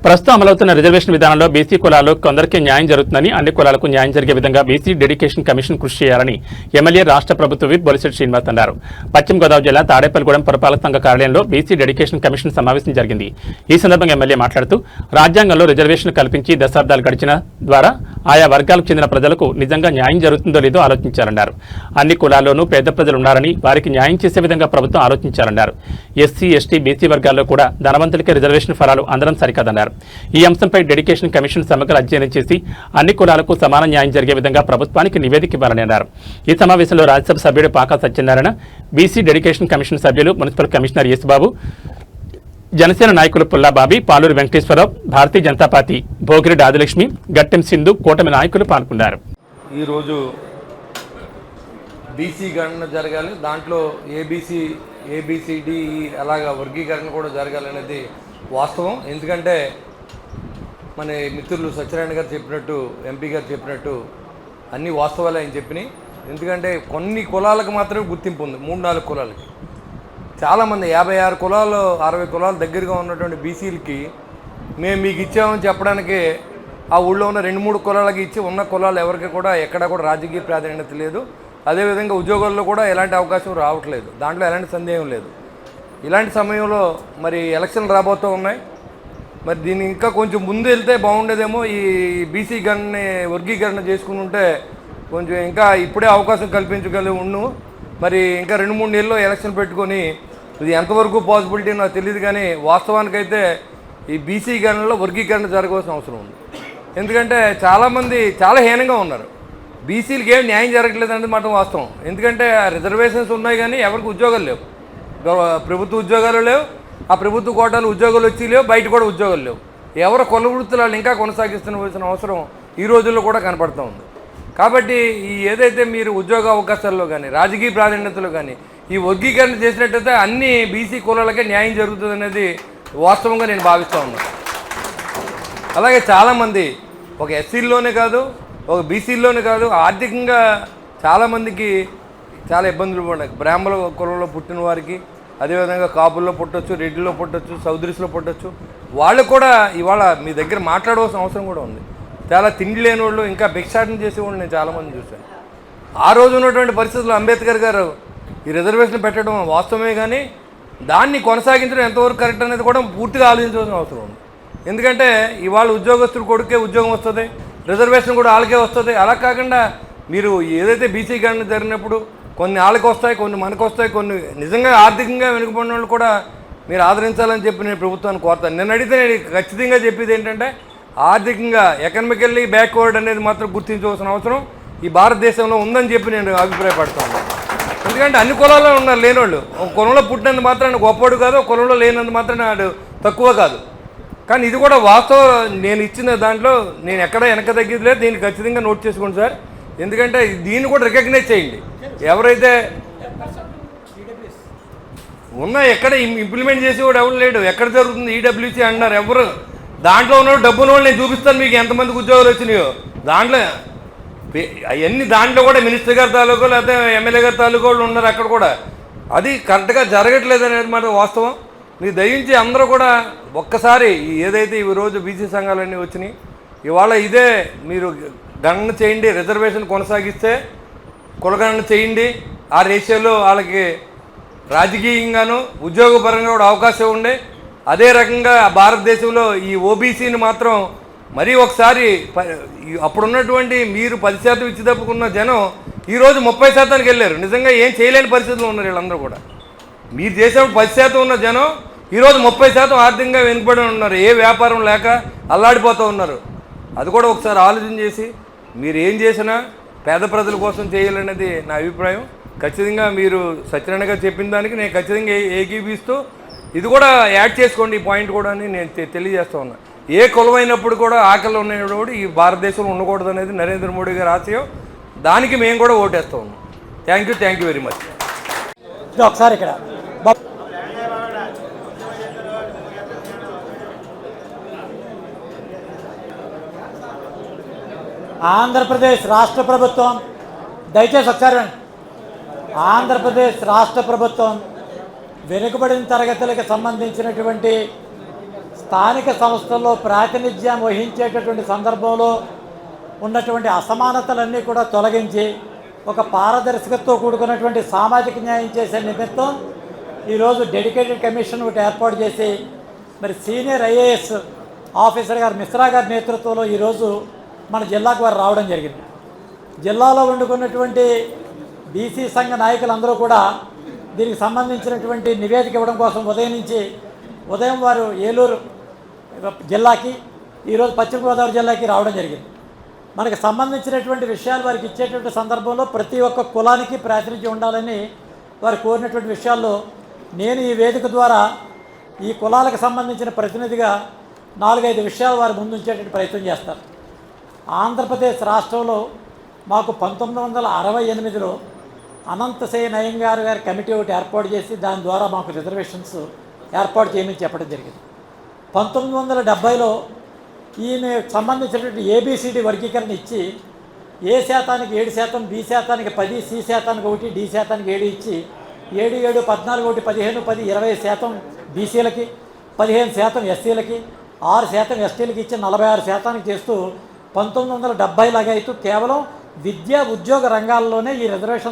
ప్రస్తుతం అమలవుతున్న రిజర్వేషన్ విధానంలో బీసీ కులాల్లో కొందరికి న్యాయం జరుగుతుందని, అన్ని కులాలకు న్యాయం జరిగే విధంగా బీసీ డెడికేషన్ కమిషన్ కృషి చేయాలని ఎమ్మెల్యే రాష్ట్ర ప్రభుత్వ విప్ బొలిశెట్టి శ్రీనివాస్ అన్నారు. పశ్చిమ గోదావరి జిల్లా తాడేపల్లిగూడెం పురపాలక సంఘ కార్యాలయంలో బీసీ డెడికేషన్ కమిషన్ సమావేశం జరిగింది. ఈ సందర్భంగా ఎమ్మెల్యే మాట్లాడుతూ రాజ్యాంగంలో రిజర్వేషన్ కల్పించి దశాబ్దాలు గడిచిన ద్వారా ఆయా వర్గాలకు చెందిన ప్రజలకు నిజంగా న్యాయం జరుగుతుందో లేదో ఆలోచించారన్నారు. అన్ని కులాల్లోనూ పేద ప్రజలు ఉన్నారని వారికి న్యాయం చేసే విధంగా ప్రభుత్వం ఆలోచించారన్నారు. ఎస్సీ, ఎస్టీ, బీసీ వర్గాల్లో కూడా ధనవంతులకే రిజర్వేషన్ ఫలాలు అందడం సరికాదన్నారు. ఈ అంశంపై డెడికేషన్ కమిషన్ సమగ్ర అధ్యయనం చేసి అన్ని కులాలకు సమాన న్యాయం జరిగే విధంగా ప్రభుత్వానికి నివేదిక ఇవ్వాలని అన్నారు. ఈ సమావేశంలో రాజ్యసభ సభ్యుడు pak Satyanarayana, BC dedication commission సభ్యులు మున్సిపల్ కమిషనర్ యేసుబాబు, జనసేన నాయకులు పుల్లాబాబి, పాలూరు వెంకటేశ్వరరావు, భారతీయ జనతా పార్టీ భోగిరెడ్డి ఆదిలక్ష్మి, గట్టెం సింధు, కూటమి నాయకులు పాల్గొన్నారు. ఈరోజు బీసీ గణన జరగాలి, దాంట్లో ఏబిసిడి అలాగా వర్గీకరణ కూడా జరగాలనేది వాస్తవం. ఎందుకంటే మన మిత్రులు సత్యనారాయణ గారు చెప్పినట్టు, ఎంపీ గారు చెప్పినట్టు అన్ని వాస్తవాలే ఆయన చెప్పినాయి. ఎందుకంటే కొన్ని కులాలకు మాత్రమే గుర్తింపు ఉంది, 3-4 కులాలకి. చాలామంది 56 కులాలు 60 కులాలు దగ్గరగా ఉన్నటువంటి బీసీలకి మేము మీకు ఇచ్చామని చెప్పడానికి ఆ ఊళ్ళో ఉన్న 2-3 కులాలకి ఇచ్చి ఉన్న కులాలు ఎవరికి కూడా ఎక్కడా కూడా రాజకీయ ప్రాధాన్యత లేదు. అదేవిధంగా ఉద్యోగాల్లో కూడా ఎలాంటి అవకాశం రావట్లేదు, దాంట్లో ఎలాంటి సందేహం లేదు. ఇలాంటి సమయంలో మరి ఎలక్షన్లు రాబోతూ ఉన్నాయి. మరి దీన్ని ఇంకా కొంచెం ముందు వెళ్తే బాగుండేదేమో. ఈ బీసీ గణని వర్గీకరణ చేసుకుని ఉంటే కొంచెం ఇంకా ఇప్పుడే అవకాశం కల్పించగలిగి ఉన్ను. మరి ఇంకా 2-3 నెలల్లో ఎలక్షన్ పెట్టుకొని ఇది ఎంతవరకు పాసిబిలిటీ నాకు తెలియదు, కానీ వాస్తవానికైతే ఈ బీసీ గణనలో వర్గీకరణ జరగవలసిన అవసరం ఉంది. ఎందుకంటే చాలామంది చాలా హీనంగా ఉన్నారు. బీసీలకి ఏం న్యాయం జరగట్లేదు అనేది మాట వాస్తవం. ఎందుకంటే రిజర్వేషన్స్ ఉన్నాయి కానీ ఎవరికి ఉద్యోగాలు లేవు, ప్రభుత్వ ఉద్యోగాలు లేవు, ఆ ప్రభుత్వ కోటాలు ఉద్యోగాలు వచ్చి లేవు, బయట కూడా ఉద్యోగాలు లేవు. ఎవరు కొల వృత్తులు ఇంకా కొనసాగిస్తున్న అవసరం ఈ రోజుల్లో కూడా కనపడుతూ ఉంది. కాబట్టి ఈ ఏదైతే మీరు ఉద్యోగ అవకాశాల్లో కానీ రాజకీయ ప్రాధాన్యతలో కానీ ఈ వర్గీకరణ చేసినట్టయితే అన్ని బీసీ కులాలకే న్యాయం జరుగుతుంది అనేది వాస్తవంగా నేను భావిస్తూ ఉన్నాను. అలాగే చాలామంది ఒక ఎస్సీల్లోనే కాదు, ఒక బీసీల్లోనే కాదు, ఆర్థికంగా చాలామందికి చాలా ఇబ్బందులు పడ్డాయి. బ్రాహ్మణ కులంలో పుట్టిన వారికి, అదేవిధంగా కాపుల్లో పుట్టొచ్చు, రెడ్డిలో పుట్టొచ్చు, చౌదరీస్లో పుట్టొచ్చు. వాళ్ళు కూడా ఇవాళ మీ దగ్గర మాట్లాడవలసిన అవసరం కూడా ఉంది. చాలా తిండి లేని వాళ్ళు, ఇంకా భిక్షాటన చేసేవాళ్ళు నేను చాలామంది చూశాను. ఆ రోజు ఉన్నటువంటి పరిస్థితుల్లో అంబేద్కర్ గారు ఈ రిజర్వేషన్ పెట్టడం వాస్తవమే, కానీ దాన్ని కొనసాగించడం ఎంతవరకు కరెక్ట్ అనేది కూడా పూర్తిగా ఆలోచించవలసిన అవసరం ఉంది. ఎందుకంటే ఇవాళ ఉద్యోగస్తుడు కొడుకే ఉద్యోగం వస్తుంది, రిజర్వేషన్ కూడా వాళ్ళకే వస్తుంది. అలా కాకుండా మీరు ఏదైతే బీసీ గణన జరిగినప్పుడు కొన్ని వాళ్ళకి వస్తాయి, కొన్ని మనకు వస్తాయి, కొన్ని నిజంగా ఆర్థికంగా వెనుకబడిన వాళ్ళు కూడా మీరు ఆదరించాలని చెప్పి నేను ప్రభుత్వాన్ని కోరుతాను. నేను అడిగితే నేను ఖచ్చితంగా చెప్పేది ఏంటంటే ఆర్థికంగా ఎకనామికల్లీ బ్యాక్వర్డ్ అనేది మాత్రం గుర్తించవలసిన అవసరం ఈ భారతదేశంలో ఉందని చెప్పి నేను అభిప్రాయపడతాను. ఎందుకంటే అన్ని కులాల్లో ఉన్నారు లేనివాళ్ళు. ఒక కులంలో పుట్టినందు మాత్రాన్ని గొప్పవాడు కాదు, ఒక కులంలో లేనందు మాత్రాన్ని వాడు తక్కువ కాదు. కానీ ఇది కూడా వాస్తవం. నేను ఇచ్చిన దాంట్లో నేను ఎక్కడ వెనక తగ్గేది లేదు. దీన్ని ఖచ్చితంగా నోట్ చేసుకోండి సార్. ఎందుకంటే దీన్ని కూడా రికగ్నైజ్ చేయండి. ఎవరైతే ఉన్నా ఎక్కడ ఇంప్లిమెంట్ చేసేవాడు ఎవరు లేడు. ఎక్కడ జరుగుతుంది ఈడబ్ల్యూసీ అంటున్నారు ఎవరు. దాంట్లో ఉన్న డబ్బున్న వాళ్ళు నేను చూపిస్తాను మీకు ఎంతమందికి ఉద్యోగాలు వచ్చినాయో. దాంట్లో అవన్నీ దాంట్లో కూడా మినిస్టర్ గారి తాలూకా లేకపోతే ఎమ్మెల్యే గారి తాలూకా వాళ్ళు ఉన్నారు అక్కడ కూడా. అది కరెక్ట్గా జరగట్లేదు అనేది మాట వాస్తవం. మీరు దయించి అందరూ కూడా ఒక్కసారి ఏదైతే ఈ రోజు బీసీ సంఘాలన్నీ వచ్చినాయి, ఇవాళ ఇదే మీరు గణన చేయండి. రిజర్వేషన్ కొనసాగిస్తే కులగణన చేయండి. ఆ రేషియోలో వాళ్ళకి రాజకీయంగాను ఉద్యోగపరంగా కూడా అవకాశం ఉండే. అదే రకంగా భారతదేశంలో ఈ ఓబీసీని మాత్రం మరీ ఒకసారి అప్పుడున్నటువంటి మీరు 10% ఇచ్చి తప్పుకున్న జనం ఈరోజు 30%కి వెళ్ళారు. నిజంగా ఏం చేయలేని పరిస్థితుల్లో ఉన్నారు వీళ్ళందరూ కూడా. మీరు చేసేప్పుడు 10% ఉన్న జనం ఈరోజు 30% ఆర్థికంగా వెనుకబడి ఉన్నారు. ఏ వ్యాపారం లేక అల్లాడిపోతూ ఉన్నారు. అది కూడా ఒకసారి ఆలోచన చేసి మీరు ఏం చేసినా పేద ప్రజల కోసం చేయాలనేది నా అభిప్రాయం. ఖచ్చితంగా మీరు సత్యనారాయణ గారు చెప్పిన దానికి నేను ఖచ్చితంగా ఏకీపిస్తూ ఇది కూడా యాడ్ చేసుకోండి ఈ పాయింట్ కూడా అని నేను తెలియజేస్తూ ఉన్నా. ఏ కులమైనప్పుడు కూడా ఆకలి ఉన్నప్పుడు ఈ భారతదేశంలో ఉండకూడదు అనేది నరేంద్ర మోడీ గారి ఆశయం. దానికి మేము కూడా ఓటేస్తూ ఉన్నాం. Thank you very much. ఒకసారి ఇక్కడ ఆంధ్రప్రదేశ్ రాష్ట్ర ప్రభుత్వం, దయచేసి ఒకసారి ఆంధ్రప్రదేశ్ రాష్ట్ర ప్రభుత్వం వెనుకబడిన తరగతులకు సంబంధించినటువంటి స్థానిక సంస్థల్లో ప్రాతినిధ్యం వహించేటటువంటి సందర్భంలో ఉన్నటువంటి అసమానతలన్నీ కూడా తొలగించి ఒక పారదర్శకతతో కూడుకున్నటువంటి సామాజిక న్యాయం చేసే నిమిత్తం ఈరోజు డెడికేటెడ్ కమిషన్ ఒకటి ఏర్పాటు చేసి మరి సీనియర్ ఐఏఎస్ ఆఫీసర్ గారు మిశ్రా గారి నేతృత్వంలో ఈరోజు మన జిల్లాకు వారు రావడం జరిగింది. జిల్లాలో వండుకున్నటువంటి బీసీ సంఘ నాయకులందరూ కూడా దీనికి సంబంధించినటువంటి నివేదిక ఇవ్వడం కోసం ఉదయం వారు ఏలూరు జిల్లాకి ఈరోజు పశ్చిమ గోదావరి జిల్లాకి రావడం జరిగింది. మనకు సంబంధించినటువంటి విషయాలు వారికి ఇచ్చేటువంటి సందర్భంలో ప్రతి ఒక్క కులానికి ప్రాతినిధ్యం ఉండాలని వారు కోరినటువంటి విషయాల్లో నేను ఈ వేదిక ద్వారా ఈ కులాలకు సంబంధించిన ప్రతినిధిగా 4-5 విషయాలు వారి ముందు ఉంచేటువంటి ప్రయత్నం చేస్తారు. ఆంధ్రప్రదేశ్ రాష్ట్రంలో మాకు 1968లో అనంతసేన అయ్యంగార్ గారి కమిటీ ఒకటి ఏర్పాటు చేసి దాని ద్వారా మాకు రిజర్వేషన్స్ ఏర్పాటు చేయమని చెప్పడం జరిగింది. 1970లో ఈయన సంబంధించినటువంటి ఏబిసిడి వర్గీకరణ ఇచ్చి ఏ శాతానికి 7%, బి శాతానికి 10%, సి శాతానికి 1%, డి శాతానికి 7% ఇచ్చి 7, 7, 14, 1, 15, 10, 20% బీసీలకి, 15% ఎస్సీలకి, 6% ఎస్టీలకి ఇచ్చి 46% చేస్తూ 1970 లాగా అయితే కేవలం విద్యా ఉద్యోగ రంగాల్లోనే ఈ రిజర్వేషన్